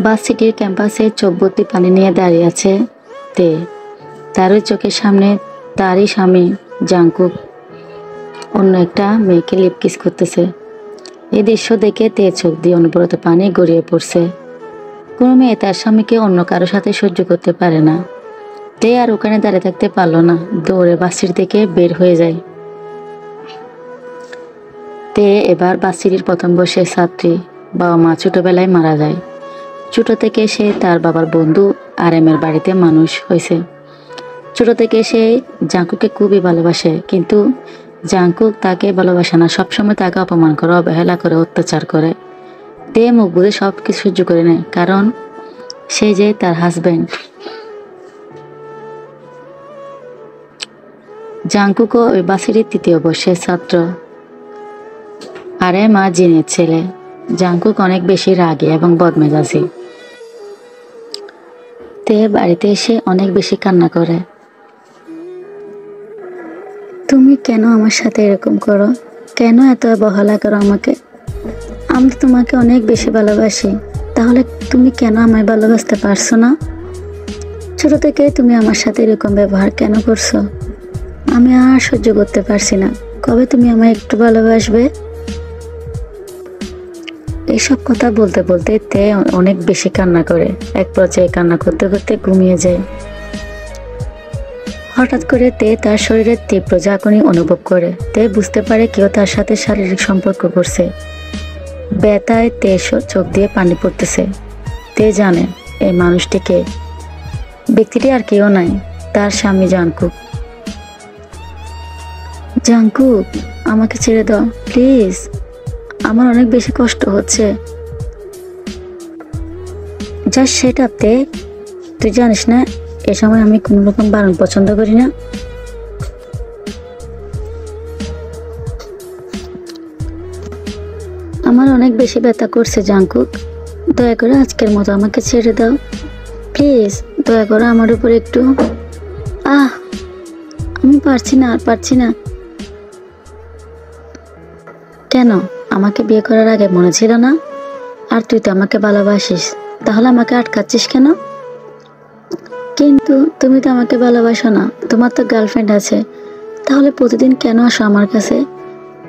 ভার্সিটির ক্যাম্পাসে চোখ ভর্তি পানি নিয়ে দাঁড়িয়ে আছে তে। তার ওই চোখের সামনে তারই স্বামী জাংকুক অন্য একটা মেয়েকে লিপ কিস করতেছে। এই দৃশ্য দেখে তে চোখ দিয়ে অনবরত পানি গড়িয়ে পড়ছে। কোনো মেয়ে তার স্বামীকে অন্য কারোর সাথে সহ্য করতে পারে না। তে আর ওখানে দাঁড়িয়ে থাকতে পারলো না, দৌড়ে ভার্সিটি থেকে বের হয়ে যায়। তে এবার ভার্সিটির প্রথম বর্ষের ছাত্রী। বাবা মা ছোটবেলায় মারা যায়। ছোট থেকে সে তার বাবার বন্ধু আরএমের বাড়িতে মানুষ হয়েছে। ছোট থেকে সে জাংকুককে খুবই ভালোবাসে, কিন্তু জাংকুক তাকে ভালোবাসে না, সবসময় তাকে অপমান করে, অবহেলা করে, অত্যাচার করে। তে মুখ বুঝে সব কিছু সহ্য করে নেয়, কারণ সে যে তার হাজবেন্ড। জাংকুকও ওই ভার্সিটির তৃতীয় বর্ষের ছাত্র। আরএম আর জিনের ছেলে। জাংকুক অনেক বেশি রাগী এবং বদমেজাজি। তে বাড়িতে এসে অনেক বেশি কান্না করে। তুমি কেন আমার সাথে এরকম করো? কেন এত অবহেলা করো আমাকে? আমি তোমাকে অনেক বেশি ভালোবাসি, তাহলে তুমি কেন আমায় ভালোবাসতে পারছো না? ছোট থেকে তুমি আমার সাথে এরকম ব্যবহার কেন করছো? আমি আর সহ্য করতে পারছি না। কবে তুমি আমায় একটু ভালোবাসবে? এইসব কথা বলতে বলতে তে অনেক বেশি কান্না করে। এক পর্যায়ে কান্না করতে করতে ঘুমিয়ে যায়। হঠাৎ করে তে তার শরীরের তীব্র ঝাঁকুনি অনুভব করে। তে বুঝতে পারে কেউ তার সাথে শারীরিক সম্পর্ক করছে। ব্যথায় তে চোখ দিয়ে পানি পড়তেছে। তে জানে এই মানুষটি কে। ব্যক্তিটি আর কেউ নাই, তার স্বামী জাংকুক। জাংকুক, আমাকে ছেড়ে দাও প্লিজ, আমার অনেক বেশি কষ্ট হচ্ছে। জাস্ট সেট আপ তে, তুই জানিস না এ সময় আমি কোন রকম বারণ পছন্দ করি না। আমার অনেক বেশি ব্যথা করছে জাংকুক, দয়া করে আজকের মতো আমাকে ছেড়ে দাও প্লিজ, দয়া করে আমার উপর একটু। আমি পারছি না, আর পারছি না। কেন? আমাকে বিয়ে করার আগে মনে ছিল না? আর তুই তো আমাকে ভালোবাসিস, তাহলে আমাকে আটকাচ্ছিস কেন? কিন্তু তুমি তো আমাকে ভালোবাসো না, তোমার তো গার্লফ্রেন্ড আছে, তাহলে প্রতিদিন কেন আসো আমার কাছে?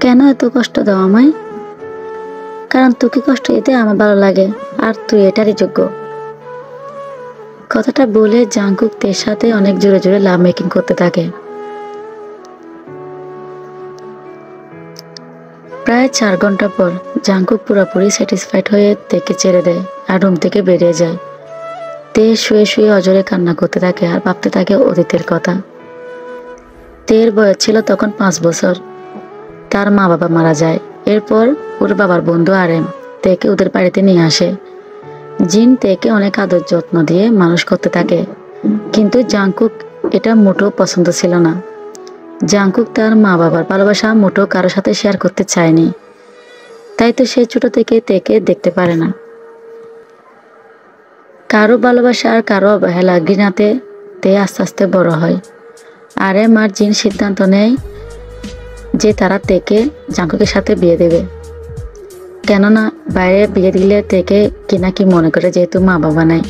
কেন এত কষ্ট দাও আমায়? কারণ তোকে কষ্ট দিতে আমার ভালো লাগে, আর তুই এটারই যোগ্য। কথাটা বলে জাংকুক তের সাথে অনেক জোরে জোরে লাভ মেকিং করতে থাকে। প্রায় 4 ঘন্টা পর জাংকুক পুরোপুরি স্যাটিসফাইড হয়ে তেকে ছেড়ে দেয় আর রুম থেকে বেরিয়ে যায়। তে শুয়ে শুয়ে অজরে কান্না করতে থাকে আর ভাবতে থাকে অতীতের কথা। তের বয়স ছিল তখন 5 বছর। তার মা বাবা মারা যায়। এরপর ওর বাবার বন্ধু আরএম তেকে ওদের বাড়িতে নিয়ে আসে। জিন তেকে অনেক আদর যত্ন দিয়ে মানুষ করতে থাকে, কিন্তু জাংকুক এটা মোটেও পছন্দ ছিল না। জাংকুক তার মা বাবার ভালোবাসা মোটেও কারোর সাথে শেয়ার করতে চায়নি, তাই তো সে ছোট থেকে তেকে দেখতে পারে না। কারো ভালোবাসা আর কারো অবহেলা ঘৃণাতে তে আস্তে আস্তে বড় হয়। আরএম আর জিন সিদ্ধান্ত নেয় যে তারা তেকে জাংকুকের সাথে বিয়ে দেবে, কেননা বাইরে বিয়ে দিলে তেকে কিনা কি মনে করে, যেহেতু মা বাবা নাই,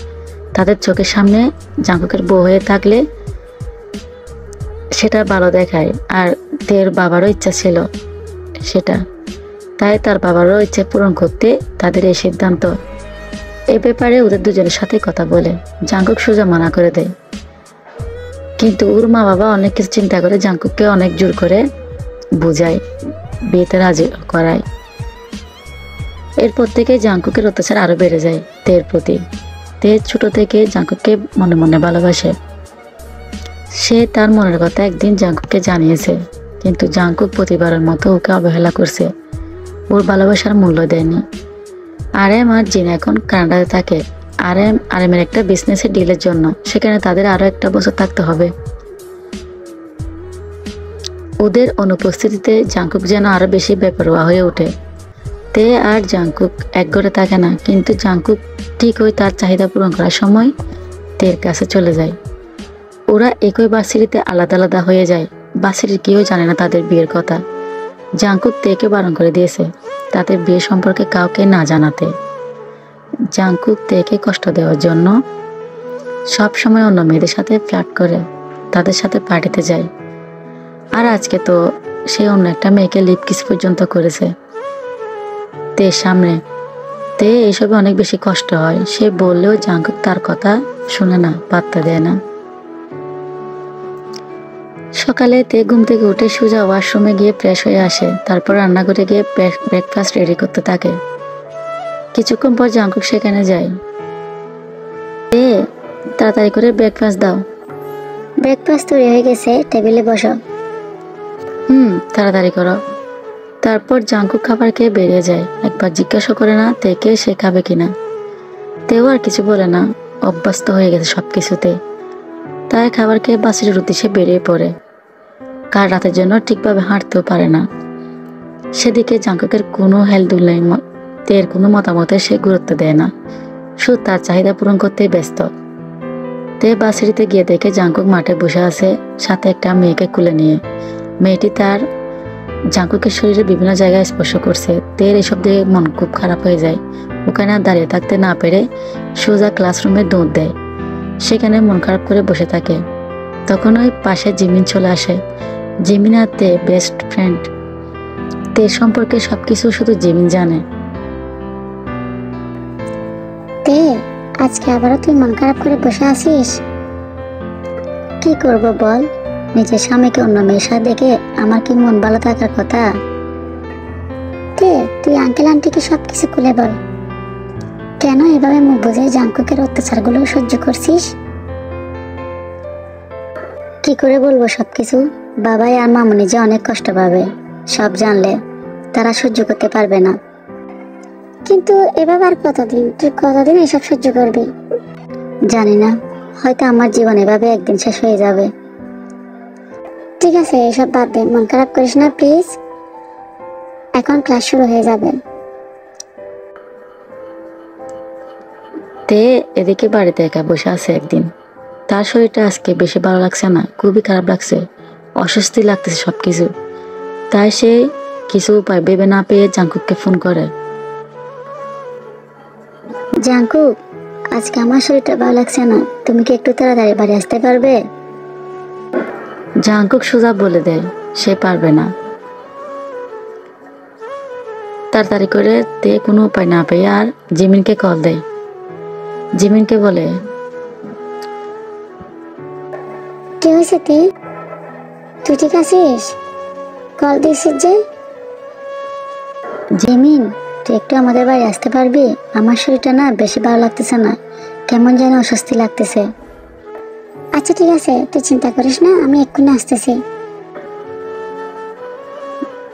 তাদের চোখের সামনে জাংকুকের বউ হয়ে থাকলে সেটা ভালো দেখায়। আর তের বাবারও ইচ্ছা ছিল সেটা, তাই তার বাবারও ইচ্ছে পূরণ করতে তাদের এই সিদ্ধান্ত। এ ব্যাপারে ওদের দুজনের সাথে কথা বলে জাংকুক সোজা মানা করে দেয়, কিন্তু ওর মা বাবা অনেক কিছু চিন্তা করে জাংকুককে অনেক জোর করে বুঝায়, বিয়েতে রাজি করায়। এরপর থেকে জাংকুকের অত্যাচার আরো বেড়ে যায় তের প্রতি। তে ছোট থেকে জাংকুককে মনে মনে ভালোবাসে। সে তার মনের কথা একদিন জাংকুককে জানিয়েছে, কিন্তু জাংকুক প্রতিবারের মতো ওকে অবহেলা করছে, ওর ভালোবাসার মূল্য দেয়নি। আরএম আর জিন এখন কানাডাতে থাকে। আরএমের একটা বিজনেসের ডিলের জন্য সেখানে তাদের আরো 1 বছর থাকতে হবে। ওদের অনুপস্থিতিতে জাংকুক যেন আরো বেশি বেপরোয়া হয়ে ওঠে। তে আর জাংকুক এক ঘরে থাকে না, কিন্তু জাংকুক ঠিক ওই তার চাহিদা পূরণ করার সময় তের কাছে চলে যায়। ওরা একই ভার্সিটিতে আলাদা আলাদা হয়ে যায়। ভার্সিটির কেউ জানে না তাদের বিয়ের কথা। জাংকুক তেকে বারণ করে দিয়েছে তাদের বিয়ে সম্পর্কে কাউকে না জানাতে। জাংকুক তেকে কষ্ট দেওয়ার জন্য সব সময় অন্য মেয়েদের সাথে ফ্লার্ট করে, তাদের সাথে পার্টিতে যায়। আর আজকে তো সে অন্য একটা মেয়েকে লিপ কিস পর্যন্ত করেছে তের সামনে। তে এসবে অনেক বেশি কষ্ট হয়। সে বললেও জাংকুক তার কথা শুনে না, পাত্তা দেয় না। সকালে তে ঘুম থেকে উঠে সোজা ওয়াশরুমে গিয়ে ফ্রেশ হয়ে আসে, তারপর রান্নাঘরে গিয়ে ব্রেকফাস্ট রেডি করতে থাকে। কিছুক্ষণ পর জাংকুক সেখানে যায়। তে তাড়াতাড়ি করে ব্রেকফাস্ট দাও। ব্রেকফাস্ট তৈরি হয়ে গেছে, টেবিলে বসো। তাড়াতাড়ি করো। তারপর জাংকুক খাবার খেয়ে বেরিয়ে যায়। একবার জিজ্ঞাসা করে না তেকে সে খাবে কিনা। তেও আর কিছু বলে না, অভ্যস্ত হয়ে গেছে সবকিছুতে। তাই খাবার খেয়ে বাসের উদ্দেশ্যে বেরিয়ে পড়ে। কাল রাতের জন্য ঠিকভাবে হাঁটতেও পারে না। সেদিকে জাংকুকের কোনো হেলদোল নেই, তের কোনো মতামতে সে গুরুত্ব দেয় না, শুধু তার চাহিদা পূরণ করতেই ব্যস্ত। তে বাসিটিতে গিয়ে দেখে জাংকুক মাঠে বসে আছে, সাথে একটা মেয়েকে কুলে নিয়ে। মেয়েটি তার জাংকুকের শরীরে বিভিন্ন জায়গায় স্পর্শ করছে। তের এসব দেখে মন খুব খারাপ হয়ে যায়। ওখানে আর দাঁড়িয়ে থাকতে না পেরে সোজা ক্লাসরুমে দৌড় দেয়। সেখানে মন খারাপ করে বসে থাকে। তখন ওই পাশে জিমিন চলে আসে। জিমিন আর তে বেস্ট ফ্রেন্ড। তে সম্পর্কে সবকিছু শুধু জিমিন জানে। তে, আজকে আবারও তুই মন খারাপ করে বসে আছিস? কি করব বল, নিজের স্বামীকে অন্য মেয়ের সাথে দেখে আমার কি মন ভালো থাকার কথা? তে, তুই আঙ্কেল আন্টিকে সবকিছু খুলে বল। কেন এভাবে মুখ বুঝে জাংকুকের অত্যাচারগুলো সহ্য করছিস? কি করে বলবো সবকিছু? বাবাই আর মামুনি যে অনেক কষ্ট পাবে, সব জানলে তারা সহ্য করতে পারবে না। কিন্তু এভাবে আর কতদিন, তুই কতদিন এসব সহ্য করবি? জানি না, হয়তো আমার জীবন এভাবে একদিন শেষ হয়ে যাবে। ঠিক আছে, এসব বাদ দে, মন খারাপ করিস না প্লিজ। এখন ক্লাস শুরু হয়ে যাবে। তে এদিকে বাড়িতে একা বসে আছে একদিন। তার শরীরটা আজকে বেশি ভালো লাগছে না, খুবই খারাপ লাগছে, অস্বস্তি লাগতেছে সবকিছু। তাই সে কিছু উপায় ভেবে না পেয়ে জাংকুককে ফোন করে। জাংকুক, আজকে আমার শরীরটা ভালো লাগছে না, তুমি কি একটু তাড়াতাড়ি বাড়ি আসতে পারবে? জাংকুক সোজা বলে দেয় সে পারবে না। তাড়াতাড়ি করে তে কোনো উপায় না পেয়ে আর জিমিনকে কল দেয়। জিমিনকে বলে, কি হয়েছে তে? তুই ঠিক আছিস? কল দিয়েছিস যে? জিমিন, তুই একটু আমাদের বাড়ি আসতে পারবি? আমার শরীরটা না বেশি ভালো লাগতেছে না, কেমন যেন অস্বস্তি লাগতেছে। আচ্ছা ঠিক আছে, তুই চিন্তা করিস না, আমি এক্ষুনি আসতেছি।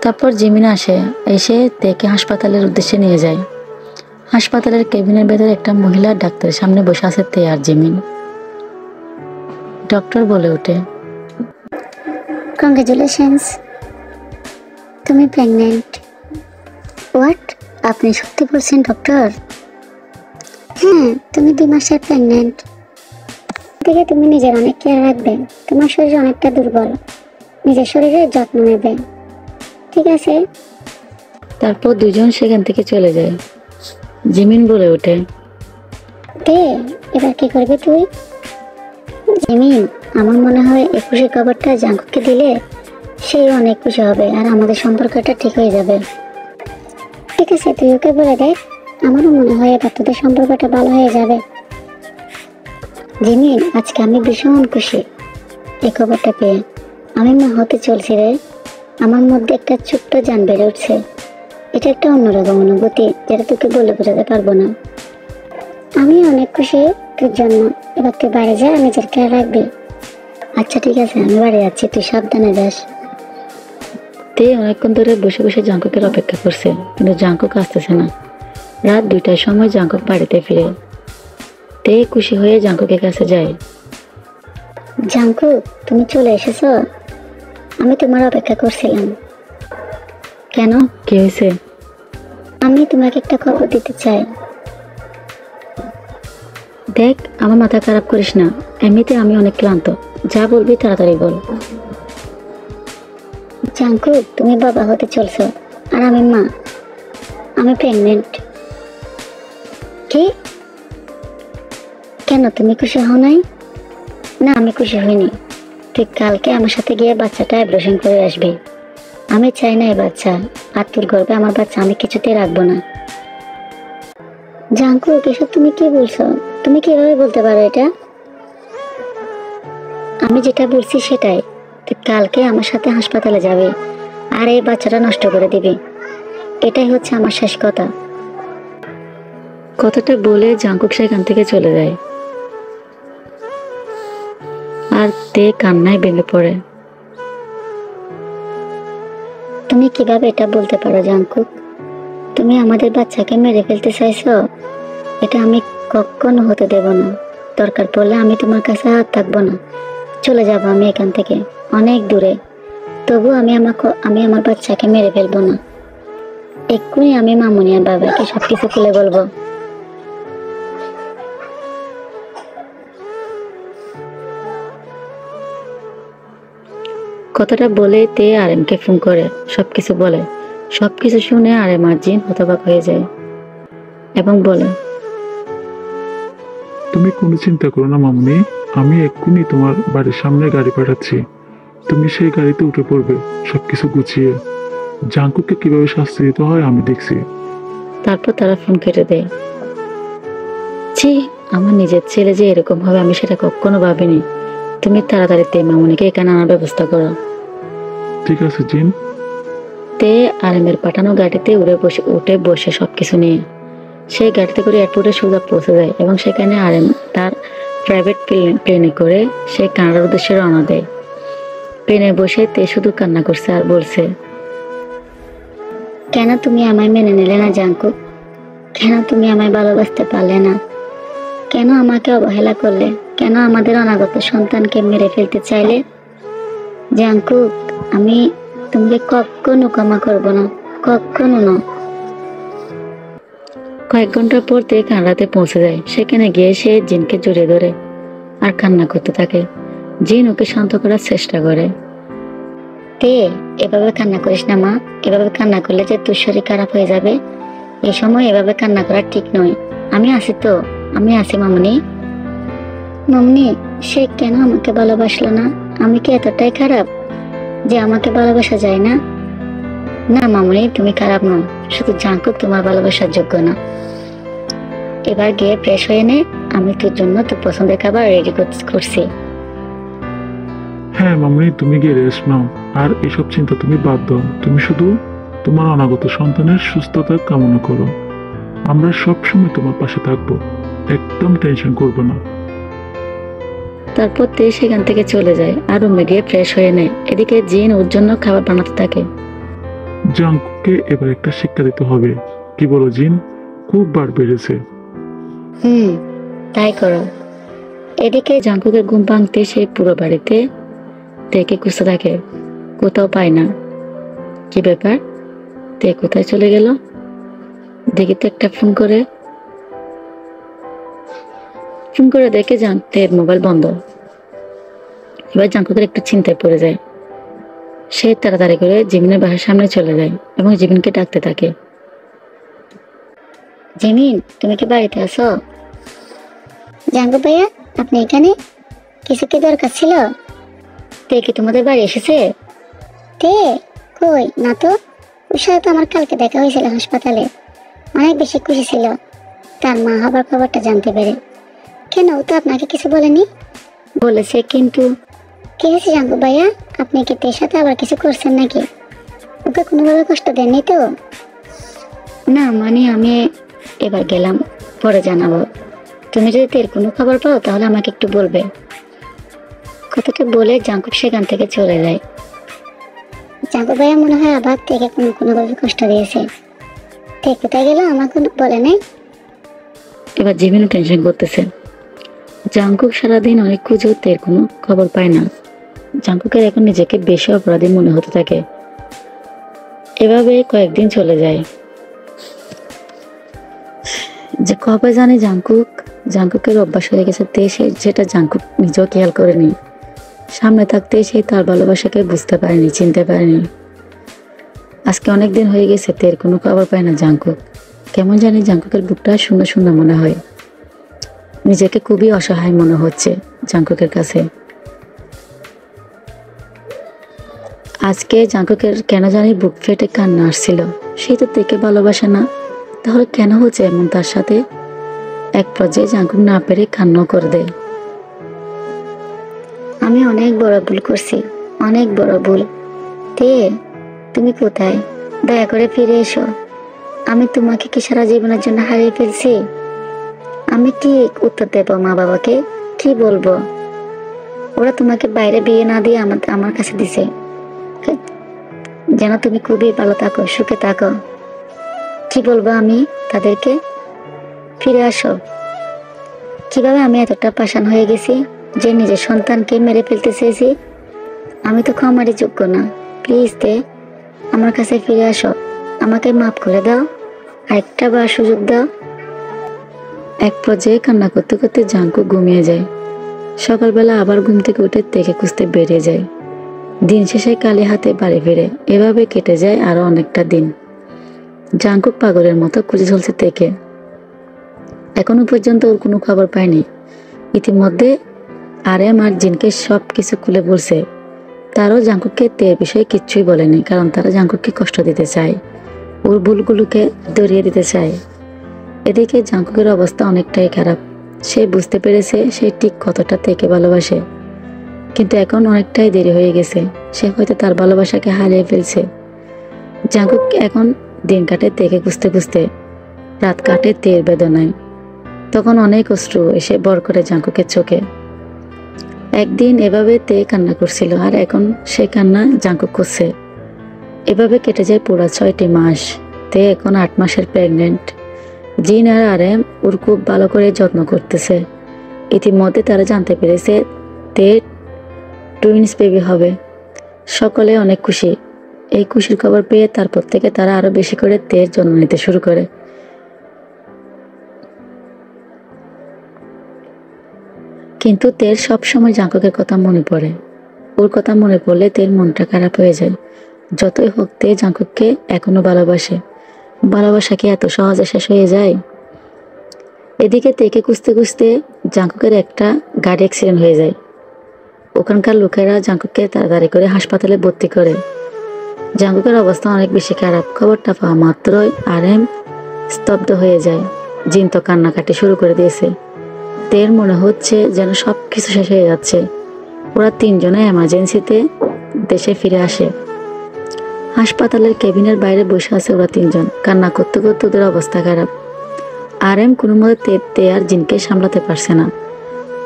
তারপর জিমিন আসে, এসে তেকে হাসপাতালের উদ্দেশ্যে নিয়ে যায়। হাসপাতালের কেবিনের ভেতরে একটা মহিলা ডাক্তারের সামনে বসে আছে তে আর জিমিন। ডক্টর বলে ওঠে, কংগ্রেচুলেশনস, তুমি প্রেগনেন্ট। হোয়াট? আপনি সত্যি বলছেন ডক্টর? হ্যাঁ, তুমি 2 মাসের প্রেগনেন্ট। দেখে তুমি নিজের অনেক কেয়ার রাখবে, তোমার শরীর অনেকটা দুর্বল, নিজের শরীরের যত্ন নেবে, ঠিক আছে? তারপর দুজন সেখান থেকে চলে যায়। জিমিন বলে ওঠে, তে, এবার কি করবে তুই? জিমিন, আমার মনে হয় এই খুশির খবরটা জাংকুককে দিলে সে অনেক খুশি হবে আর আমাদের সম্পর্কটা ঠিক হয়ে যাবে। ঠিক আছে, তুই ওকে বলে দেখ, আমারও মনে হয় এবার তোদের সম্পর্কটা ভালো হয়ে যাবে। জিমিন, আজকে আমি ভীষণ খুশি এই খবরটা পেয়ে। আমি মা হতে চলছি রে, আমার মধ্যে একটা ছোট্ট জান বেড়ে উঠছে। এটা একটা অন্যরকম অনুভূতি, যেটা তোকে বলে বোঝাতে পারবো না। আমি অনেক খুশি তোর জন্য। এবার তুই বাইরে যা, নিজের খেয়াল রাখবি। আচ্ছা ঠিক আছে, আমি বাড়ি যাচ্ছি, তুই সাবধানে যাস। তে অনেকক্ষণ ধরে বসে বসে জাংকুকের অপেক্ষা করছে, কিন্তু জাংকুক আসতেছে না। রাত 2টার সময় জাংকুক বাড়িতে ফিরে। তে খুশি হয়ে জাংকুকের কাছে যায়। জাংকুক, তুমি চলে এসেছো? আমি তোমার অপেক্ষা করছিলাম। কেন, কি হয়েছে? আমি তোমাকে একটা খবর দিতে চাই। দেখ, আমার মাথা খারাপ করিস না, এমনিতে আমি অনেক ক্লান্ত, যা বলবি তাড়াতাড়ি বল। জাংকুক, তুমি বাবা হতে চলছো আর আমি মা। আমি প্রেগনেন্ট। কি? কেন তুমি খুশি হও নাই? না, আমি খুশি হইনি। তুই কালকে আমার সাথে গিয়ে বাচ্চাটা অ্যাবর্শন করে আসবি। আমি চাই না এই বাচ্চা, আর তোর গর্ভে আমার বাচ্চা আমি কিছুতেই রাখবো না। জাঙ্কুক, এসব তুমি কি বলছো? তুমি কিভাবে বলতে পারো এটা? আমি যেটা বলছি সেটাই। তুই কালকে আমার সাথে হাসপাতালে যাবি, আর এই বাচ্চাটা নষ্ট করে দিবি। এটাই হচ্ছে আমার শেষ কথা। কথাটা বলে জাঙ্কুক সেখান থেকে চলে যায়, আর তে কান্নায় ভেঙে পড়ে। তুমি কিভাবে এটা বলতে পারো জাঙ্কুক? তুমি আমাদের বাচ্চাকে মেরে ফেলতে চাইছো? এটা আমি কখনো হতে দেব না। দরকার পড়লে আমি তোমার কাছে আর থাকবো না, চলে যাব আমি এখান থেকে অনেক দূরে। তবু আমি আমার বাচ্চাকে মেরে ফেলবো না। এক্ষুনি আমি মামুনি আর বাবাকে সবকিছু খুলে বলবো। কথাটা বলে তে আরেমকে ফোন করে সবকিছু বলে। সবকিছু শুনে আরেম আর জিন হতবাক হয়ে যায় এবং বলে, তুমি কোনো চিন্তা করো না মামুনি, আমি এক্ষুনি তোমার বাড়ির সামনে গাড়ি পাঠাচ্ছি। তুমি সেই গাড়িতে উঠে পড়বে সবকিছু গুছিয়ে। জাঙ্কুককে কিভাবে শাস্তি দিতে হয় আমি দেখছি। তারপর তারা ফোন কেটে দেয়। ছি, আমার নিজের ছেলে যে এরকম হবে আমি সেটা কখনো ভাবিনি। তুমি তাড়াতাড়ি তে মামুনিকে এখানে আনার ব্যবস্থা করো। ঠিক আছে জিন। তে আরেমের পাঠানো গাড়িতে উঠে বসে সবকিছু নিয়ে সেই গাড়িতে করে এয়ারপোর্টে সোজা পৌঁছে যায় এবং সেখানে আরেম তার প্রাইভেট প্লেনে করে সে কানাডার উদ্দেশ্যে রওনা দেয়। প্লেনে বসে তে শুধু কান্না করছে আর বলছে, কেন তুমি আমায় মেনে নিলে না জাঙ্কুক? কেন তুমি আমায় ভালোবাসতে পারলে না? কেন আমাকে অবহেলা করলে? কেন আমাদের অনাগত সন্তানকে মেরে ফেলতে চাইলে? জাঙ্কুক, আমি তোমাকে কখনো ক্ষমা করবো না, কখনো না। কয়েক ঘন্টা পর তে কানাডাতে পৌঁছে যায়। সেখানে গিয়ে সে জিনকে জড়িয়ে ধরে আর কান্না করতে থাকে। জিন ওকে শান্ত করার চেষ্টা করে। তে, এভাবে কান্না করিস না মা। এভাবে কান্না করলে যে তোর শরীর খারাপ হয়ে যাবে। এই সময় এভাবে কান্না করা ঠিক নয়। আমি আছি তো, আমি আছি মামুনি। মামুনি, সে কেন আমাকে ভালোবাসলো না? আমি কি এতটাই খারাপ যে আমাকে ভালোবাসা যায় না? না মামুনি, তুমি খারাপ নও, শুধু জাঙ্কুক তোমার ভালোবাসার যোগ্য না। এবার গিয়ে ফ্রেশ হয়ে নে, আমি তোর জন্য তোর পছন্দের খাবার রেডি করছি। হ্যাঁ মামুনি, তুমি গিয়ে রেস্ট নাও, আর এসব চিন্তা তুমি বাদ দাও। তুমি শুধু তোমার অনাগত সন্তানের সুস্থতা কামনা করো। আমরা সব সময় তোমার পাশে থাকবো, একদম টেনশন করবে না। তারপর তে সেখান থেকে চলে যায় আর রুমে গিয়ে ফ্রেশ হয়ে নেয়। এদিকে জিন ওর জন্য খাবার বানাতে থাকে। জাঙ্কুককে এবার একটা শিক্ষা দিতে হবে। কি বলো জিন? খুব বার বেড়েছে। তাই করো। এদিকে জাঙ্কুকের ঘুম ভাঙতে সে পুরো বাড়িতে তেকে খুঁজতে থাকে, কোথাও পায় না। কি ব্যাপার, তে কোথায় চলে গেল? দেখি তো একটা ফোন করে দেখে তের মোবাইল বন্ধ। এবার জাঙ্কুকের একটু চিন্তায় পড়ে যায়। সে তাড়াতাড়ি করে জিমিনের বাসার সামনে চলে যায় এবং জিমিনকে ডাকতে থাকে। জিমিন, তুমি কি বাড়িতে আছো? জাঙ্গু ভাইয়া, আপনি এখানে? কিছু কি দরকার ছিল? তে কি তোমাদের বাড়ি এসেছে? তে কই না তো। ওর সাথে তো আমার কালকে দেখা হয়েছিল হাসপাতালে। অনেক বেশি খুশি ছিল তার মা হবার খবরটা জানতে পেরে। কেন, ও তো আপনাকে কিছু বলেনি? বলেছে, কিন্তু কি হয়েছে জাঙ্গু ভাইয়া? আপনি কি তের সাথে আবার কিছু করছেন নাকি? ওকে কোনোভাবে কষ্ট দেননি তো? না, মানে আমি এবার গেলাম, পরে জানাবো। তুমি যদি তের কোনো খবর পাও তাহলে আমাকে একটু বলবে। কথাটা বলে জাঙ্কুক সেখান থেকে চলে যায়। জাঙ্গু ভাইয়া মনে হয় আবার থেকে কোনোভাবে কষ্ট দিয়েছে। তে কোথায় গেল আমাকে বলে নাই? এবার জিমিনও টেনশন করতেছে। জাঙ্কুক সারাদিন অনেক খুঁজেও তের কোনো খবর পায় না। জাঙ্কুকের এখন নিজেকে বেশি অপরাধী মনে হতে থাকে। এভাবে কয়েকদিন চলে যায়। যে কবে জানে জাঙ্কুকের অভ্যাস হয়ে গেছে তে যেটা জাঙ্কুক নিজেও খেয়াল করেনি। সামনে থাকতে সে তার ভালোবাসাকে বুঝতে পারেনি, চিনতে পারেনি। আজকে অনেকদিন হয়ে গেছে তের কোনো খবর পায় না জাঙ্কুক। কেমন জানি জাঙ্কুকের বুকটা শূন্য শূন্য মনে হয়। নিজেকে খুবই অসহায় মনে হচ্ছে জাঙ্কুকের কাছে। আজকে জাঙ্কুকের কেন জানি বুক ফেটে কান্না আসছিল। সে তো তেকে ভালোবাসে না, তাহলে কেন হচ্ছে এমন তার সাথে? এক পর্যায়ে জাঙ্কুক না পেরে কান্নাও করে দেয়। আমি অনেক বড় ভুল করছি, অনেক বড় ভুল। তে তুমি কোথায়? দয়া করে ফিরে এসো। আমি তোমাকে কি সারা জীবনের জন্য হারিয়ে ফেলছি? আমি কি উত্তর দেব মা বাবাকে? কি বলবো? ওরা তোমাকে বাইরে বিয়ে না দিয়ে আমার কাছে দিছে, যেন তুমি খুবই ভালো থাকো, সুখে থাকো। কি বলবো আমি তাদেরকে? ফিরে আসো। কিভাবে আমি এতটা পাষাণ হয়ে গেছি যে নিজের সন্তানকে মেরে ফেলতে চেয়েছি? আমি তো ক্ষমারই যোগ্য না। প্লিজ দে, আমার কাছে ফিরে আসো। আমাকে মাফ করে দাও, আরেকটা বার সুযোগ দাও। এক পর্যায়ে কান্না করতে করতে জাঙ্কুক ঘুমিয়ে যায়। সকালবেলা আবার ঘুম থেকে উঠে তেকে খুঁজতে বেরিয়ে যায়। দিন শেষে কালি হাতে বাড়ি ফিরে। এভাবে কেটে যায় আরো অনেকটা দিন। জাঙ্কুক পাগলের মতো খুঁজে চলছে তেকে। এখনো পর্যন্ত ওর কোনো খবর পায়নি। ইতিমধ্যে আরএম আর জিনকে সব কিছু খুলে বলছে। তারাও জাঙ্কুককে তের বিষয়ে কিচ্ছুই বলেনি, কারণ তারা জাঙ্কুককে কষ্ট দিতে চায়, ওর ভুলগুলোকে ধরিয়ে দিতে চায়। এদিকে জাঙ্কুকের অবস্থা অনেকটাই খারাপ। সে বুঝতে পেরেছে সে ঠিক কতটা তেকে ভালোবাসে, কিন্তু এখন অনেকটাই দেরি হয়ে গেছে। সে হয়তো তার ভালোবাসাকে হারিয়ে ফেলছে। জাঙ্কুক এখন দিন কাটে তেকে খুঁজতে খুঁজতে, রাত কাটে তের বেদনায়। তখন অনেক অশ্রু এসে বর করে জাঙ্কুকের চোখে। একদিন এভাবে তে কান্না করছিল, আর এখন সে কান্না জাঙ্কুক করছে। এভাবে কেটে যায় পুরো 6টি মাস। তে এখন 8 মাসের প্রেগনেন্ট। জিন আর আরএম ওর খুব ভালো করে যত্ন করতেছে। ইতিমধ্যে তারা জানতে পেরেছে তে টুইন্স বেবি হবে। সকলে অনেক খুশি। এই খুশির খবর পেয়ে তারপর থেকে তারা আরো বেশি করে তের যত্ন নিতে শুরু করে। কিন্তু তের সবসময় জাঙ্কুকের কথা মনে পড়ে। ওর কথা মনে পড়লে তের মনটা খারাপ হয়ে যায়। যতই হোক তে জাঙ্কুককে এখনো ভালোবাসে। ভালোবাসা কি এত সহজে শেষ হয়ে যায়? এদিকে তেকে খুঁজতে খুঁজতে জাঙ্কুকের একটা গাড়ি অ্যাক্সিডেন্ট হয়ে যায়। ওখানকার লোকেরা জাঙ্কুককে তাড়াতাড়ি করে হাসপাতালে ভর্তি করে। জাঙ্কুকের অবস্থা অনেক বেশি খারাপ। খবরটা পাওয়া মাত্রই আরএম স্তব্ধ হয়ে যায়। জিন তো কান্নাকাটি শুরু করে দিয়েছে। তের মনে হচ্ছে যেন সবকিছু শেষ হয়ে যাচ্ছে। ওরা 3 জনে এমার্জেন্সিতে দেশে ফিরে আসে। হাসপাতালের কেবিনের বাইরে বসে আছে ওরা 3 জন। কান্না করতে করতে ওদের অবস্থা খারাপ। আরএম কোনো মতে তে আর জিনকে সামলাতে পারছে না।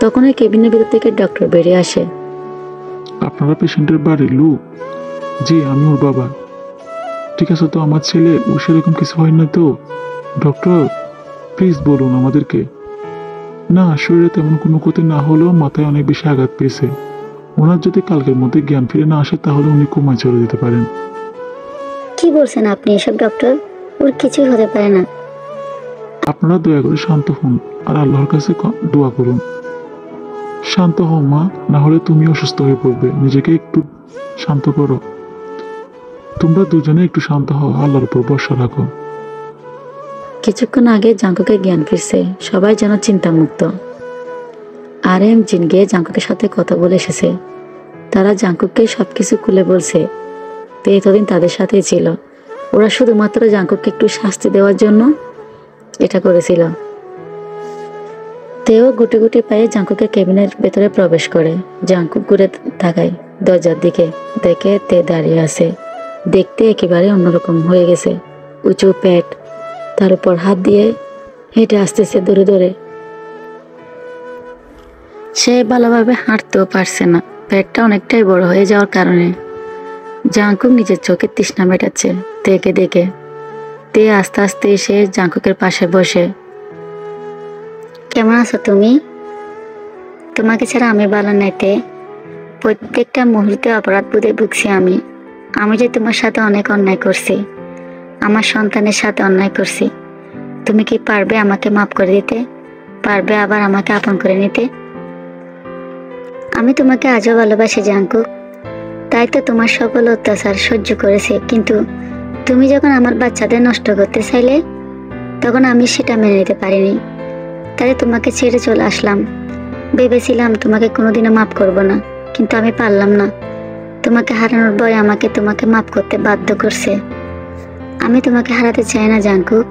তখন ওই কেবিনের ভিতর থেকে ডক্টর বেরিয়ে আসে। আপনারা পেশেন্টের বাড়ির লোক? জি, আমি ওর বাবা। ঠিক আছে, তো আমার ছেলে ওর সেরকম কিছু হয় না তো? ডক্টর প্লিজ বলুন আমাদেরকে। না, শরীরে তেমন কোনো ক্ষতি না হলেও মাথায় অনেক বেশি আঘাত পেয়েছে। ওনার যদি কালকের মধ্যে জ্ঞান ফিরে না আসে তাহলে উনি কোমায় চলে যেতে পারেন। কি বলছেন আপনি এসব ডক্টর? ওর কিছুই হতে পারে না। আপনারা দয়া করে শান্ত হন আর আল্লাহর কাছে দোয়া করুন। শান্ত হও মা, না হলে তুমি অসুস্থ হয়ে পড়বে। নিজেকে একটু শান্ত করো। তোমরা দুজনে একটু শান্ত হও, আল্লাহর উপর ভরসা রাখো। কিছুক্ষণ আগে জাঙ্কুকের জ্ঞান ফিরছে। সবাই যেন চিন্তামুক্ত। আরএম জিন গিয়ে জাঙ্কুকের সাথে কথা বলে এসেছে। তারা জাঙ্কুককে সবকিছু খুলে বলছে। তো এতদিন তাদের সাথেই ছিল। ওরা শুধুমাত্র জাঙ্কুককে একটু শাস্তি দেওয়ার জন্য এটা করেছিল। তেও গুটি গুটি পায়ে জাঙ্কুকের কেবিনের ভেতরে প্রবেশ করে। জাঙ্কুক ঘুরে তাকায় দরজার দিকে, দেখে তে দাঁড়িয়ে আছে। দেখতে একেবারে অন্যরকম হয়ে গেছে। উঁচু পেট, তার উপর হাত দিয়ে হেঁটে আসতেছে দূরে দূরে। সে ভালোভাবে হাঁটতেও পারছে না, পেটটা অনেকটাই বড় হয়ে যাওয়ার কারণে। জাঙ্কুক নিজের চোখের তৃষ্ণা মেটাচ্ছে তেকে দেখে। তে আস্তে আস্তে এসে জাঙ্কুকের পাশে বসে। কেমন আছো তুমি? তোমাকে ছাড়া আমি ভালো নাই তে। প্রত্যেকটা মুহূর্তে অপরাধ বোধে ভুগছি আমি। আমি যে তোমার সাথে অনেক অন্যায় করছি, আমার সন্তানের সাথে অন্যায় করছি। তুমি কি পারবে আমাকে মাফ করে দিতে? পারবে আবার আমাকে আপন করে নিতে? আমি তোমাকে আজও ভালোবাসি জাঙ্কুক। তাই তো তোমার সকল অত্যাচার সহ্য করেছি, কিন্তু তুমি যখন আমার বাচ্চাদের নষ্ট করতে চাইলে তখন আমি সেটা মেনে নিতে পারিনি, তাই তোমাকে ছেড়ে চলে আসলাম। ভেবেছিলাম তোমাকে কোনোদিনও মাফ করব না, কিন্তু আমি পারলাম না। তোমাকে হারানোর ভয় আমাকে তোমাকে মাফ করতে বাধ্য করছে। আমি তোমাকে হারাতে চাই না জাঙ্কুক।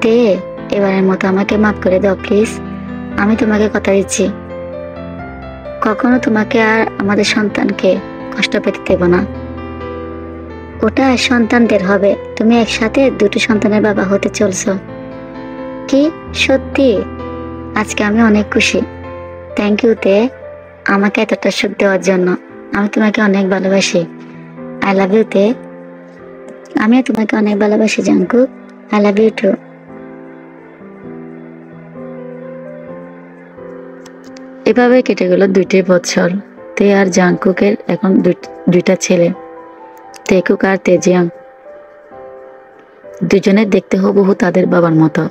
তে, এবারের মতো আমাকে মাফ করে দাও প্লিজ। আমি তোমাকে কথা দিচ্ছি, কখনো তোমাকে আর আমাদের সন্তানকে কষ্ট পেতে দেব না। ওটা সন্তানদের হবে, তুমি একসাথে দুটো সন্তানের বাবা হতে চলছো। কি সত্যি? আজকে আমি অনেক খুশি। থ্যাংক ইউ তে, আমাকে এতটা সুখ দেওয়ার জন্য। আমি তোমাকে অনেক ভালোবাসি। আই লাভ ইউ তে। আমিও তোমাকে অনেক ভালোবাসি Jungkook. I love you too. এভাবে কেটে গেল 2টি বছর। তে আর জাংকুকের এখন দুইটা ছেলে, তেকুক আর তেজিয়াং। দুজনে দেখতে হুবহু তাদের বাবার মতো,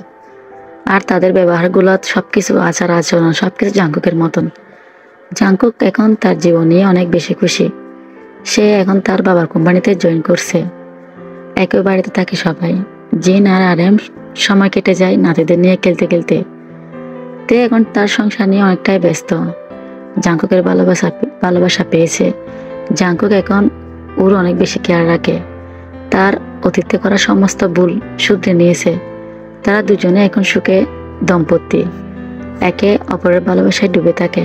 আর তাদের ব্যবহারগুলো সবকিছু, আচার আচরণ সবকিছু জাংকুকের মতন। জাংকুক এখন তার জীবন নিয়ে অনেক বেশি খুশি। সে এখন তার বাবার কোম্পানিতে জয়েন করছে। একই বাড়িতে থাকে সবাই। জিন আর আরএম সময় কেটে যায় নাতিদের নিয়ে খেলতে খেলতে। তে এখন তার সংসার নিয়ে অনেকটাই ব্যস্ত। জাংকুকের ভালোবাসা পেয়েছে। জাংকুক এখন ওর অনেক বেশি কেয়ার রাখে। তার অতীতে করা সমস্ত ভুল শুধরে নিয়েছে। তারা দুজনে এখন সুখে দম্পতি, একে অপরের ভালোবাসায় ডুবে থাকে।